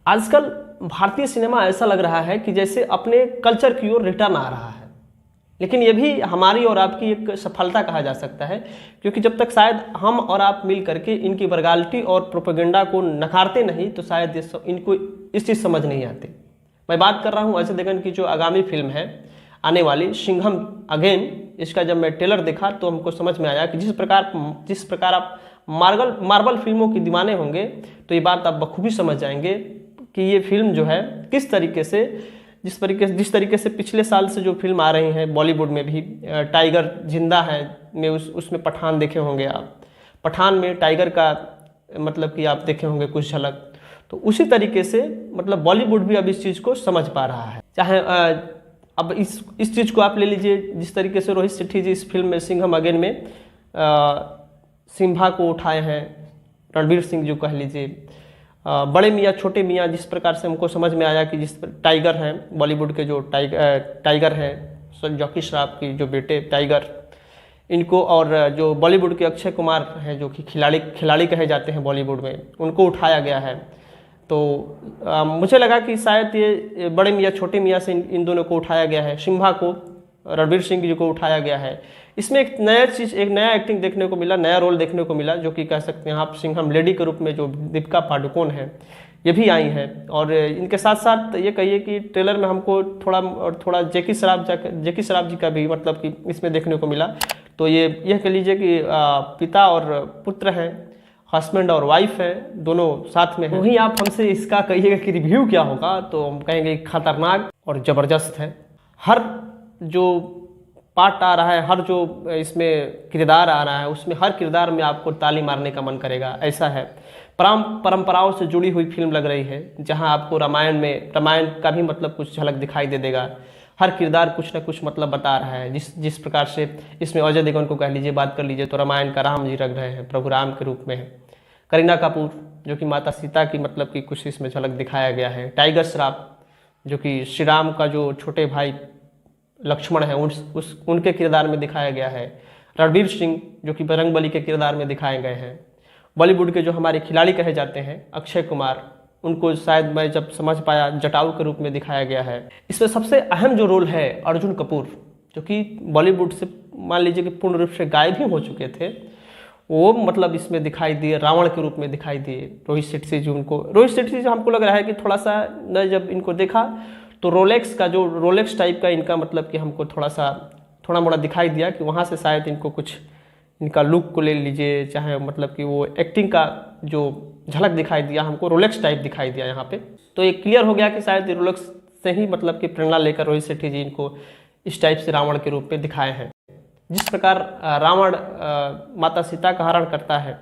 आजकल भारतीय सिनेमा ऐसा लग रहा है कि जैसे अपने कल्चर की ओर रिटर्न आ रहा है, लेकिन ये भी हमारी और आपकी एक सफलता कहा जा सकता है, क्योंकि जब तक शायद हम और आप मिल करके इनकी वर्गालिटी और प्रोपेगेंडा को नकारते नहीं तो शायद इनको इस चीज़ समझ नहीं आती। मैं बात कर रहा हूँ अजय देवगन की जो आगामी फिल्म है आने वाली सिंघम अगेन। इसका जब मैं ट्रेलर देखा तो हमको समझ में आया कि जिस प्रकार आप मार्वल फिल्मों की दीवाने होंगे तो ये बात आप बखूबी समझ जाएंगे कि ये फिल्म जो है किस तरीके से जिस तरीके से पिछले साल से जो फिल्म आ रही हैं बॉलीवुड में भी, टाइगर जिंदा है में उसमें पठान देखे होंगे आप, पठान में टाइगर का मतलब कि आप देखे होंगे कुछ झलक, तो उसी तरीके से मतलब बॉलीवुड भी अब इस चीज़ को समझ पा रहा है। चाहे अब इस चीज़ को आप ले लीजिए, जिस तरीके से रोहित शेट्टी जी इस फिल्म में सिंघम अगेन में सिम्बा को उठाए हैं, रणवीर सिंह जो कह लीजिए, बड़े मियाँ छोटे मियाँ, जिस प्रकार से हमको समझ में आया कि जिस टाइगर हैं बॉलीवुड के जो टाइगर हैं जॉकी श्रॉफ की जो बेटे टाइगर, इनको और जो बॉलीवुड के अक्षय कुमार हैं जो कि खिलाड़ी कहे जाते हैं बॉलीवुड में, उनको उठाया गया है। तो मुझे लगा कि शायद ये बड़े मियाँ छोटे मियाँ से इन दोनों को उठाया गया है, सिम्बा को रणवीर सिंह जी को उठाया गया है। इसमें एक नया एक्टिंग देखने को मिला, नया रोल देखने को मिला, जो कि कह सकते हैं आप सिंघम लेडी के रूप में जो दीपिका पादुकोण है ये भी आई हैं। और इनके साथ साथ ये कहिए कि ट्रेलर में हमको थोड़ा जैकी श्रॉफ जी का भी मतलब कि इसमें देखने को मिला। तो ये कह लीजिए कि पिता और पुत्र हैं, हस्बैंड और वाइफ है, दोनों साथ में हैं। वहीं आप हमसे इसका कहिएगा कि रिव्यू क्या होगा, तो हम कहेंगे खतरनाक और ज़बरदस्त है। हर जो पार्ट आ रहा है, हर जो इसमें किरदार आ रहा है, उसमें हर किरदार में आपको ताली मारने का मन करेगा, ऐसा है। परंपराओं से जुड़ी हुई फिल्म लग रही है, जहां आपको रामायण का भी मतलब कुछ झलक दिखाई दे देगा। हर किरदार कुछ ना कुछ मतलब बता रहा है। जिस प्रकार से इसमें अजय देवगन को कह लीजिए, बात कर लीजिए तो रामायण का राम जी लग रहे हैं, प्रभु राम के रूप में है। करीना कपूर जो कि माता सीता की मतलब कि कुछ इसमें झलक दिखाया गया है। टाइगर श्रॉफ जो कि श्री राम का जो छोटे भाई लक्ष्मण है उनके किरदार में दिखाया गया है। रणवीर सिंह जो कि बजरंगबली के किरदार में दिखाए गए हैं। बॉलीवुड के जो हमारे खिलाड़ी कहे जाते हैं अक्षय कुमार, उनको शायद मैं जब समझ पाया जटाऊ के रूप में दिखाया गया है। इसमें सबसे अहम जो रोल है अर्जुन कपूर, जो कि बॉलीवुड से मान लीजिए कि पूर्ण रूप से गायब ही हो चुके थे, वो मतलब इसमें दिखाई दिए, रावण के रूप में दिखाई दिए। रोहित शेट्टी जी हमको लग रहा है कि थोड़ा सा मैं जब इनको देखा तो रोलेक्स टाइप का इनका मतलब कि हमको थोड़ा मोड़ा दिखाई दिया कि वहाँ से शायद इनको कुछ इनका लुक को ले लीजिए, चाहे मतलब कि वो एक्टिंग का जो झलक दिखाई दिया हमको रोलेक्स टाइप दिखाई दिया यहाँ पे। तो ये क्लियर हो गया कि शायद रोलेक्स से ही मतलब कि प्रेरणा लेकर रोहित शेट्टी जी इनको इस टाइप से रावण के रूप में दिखाए हैं। जिस प्रकार रावण माता सीता का हरण करता है,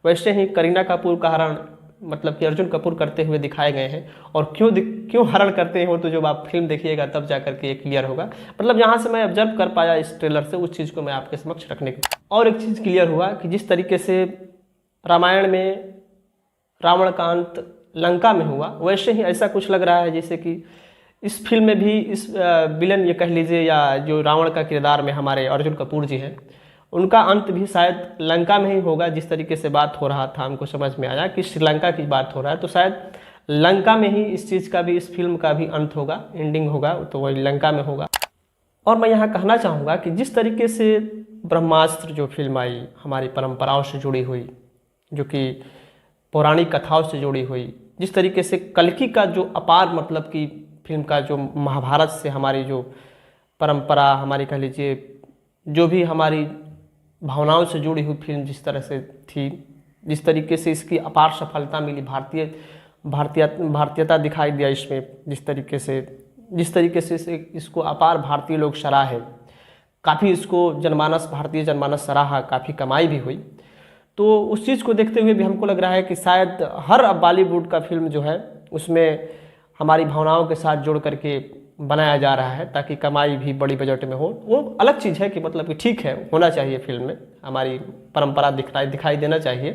वैसे ही करीना कपूर का हरण मतलब कि अर्जुन कपूर करते हुए दिखाए गए हैं। और क्यों हरण करते हैं वो तो जब आप फिल्म देखिएगा तब जाकर के ये क्लियर होगा। मतलब यहाँ से मैं ऑब्जर्व कर पाया इस ट्रेलर से, उस चीज़ को मैं आपके समक्ष रखने की। और एक चीज़ क्लियर हुआ कि जिस तरीके से रामायण में रावण का अंत लंका में हुआ, वैसे ही ऐसा कुछ लग रहा है जैसे कि इस फिल्म में भी इस विलन ये कह लीजिए या जो रावण का किरदार में हमारे अर्जुन कपूर जी हैं, उनका अंत भी शायद लंका में ही होगा। जिस तरीके से बात हो रहा था हमको समझ में आया कि श्रीलंका की बात हो रहा है, तो शायद लंका में ही इस चीज़ का भी, इस फिल्म का भी अंत होगा, एंडिंग होगा, तो वही लंका में होगा। और मैं यहाँ कहना चाहूँगा कि जिस तरीके से ब्रह्मास्त्र जो फिल्म आई हमारी परंपराओं से जुड़ी हुई, जो कि पौराणिक कथाओं से जुड़ी हुई, जिस तरीके से कल्कि का जो अपार मतलब कि फिल्म का जो महाभारत से हमारी जो परंपरा, हमारी कह लीजिए जो भी हमारी भावनाओं से जुड़ी हुई फिल्म जिस तरह से थी, जिस तरीके से इसकी अपार सफलता मिली, भारतीयता दिखाई दिया इसमें, जिस तरीके से इसको अपार भारतीय लोग सराहे, काफ़ी इसको भारतीय जनमानस सराहा, काफ़ी कमाई भी हुई। तो उस चीज़ को देखते हुए भी हमको लग रहा है कि शायद हर बॉलीवुड का फिल्म जो है उसमें हमारी भावनाओं के साथ जोड़ करके बनाया जा रहा है, ताकि कमाई भी बड़ी बजट में हो। वो अलग चीज़ है कि मतलब कि ठीक है, होना चाहिए फिल्म में, हमारी परंपरा दिखाई देना चाहिए।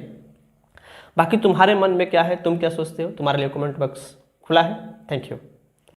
बाकी तुम्हारे मन में क्या है, तुम क्या सोचते हो, तुम्हारे लिए कमेंट बॉक्स खुला है। Thank you.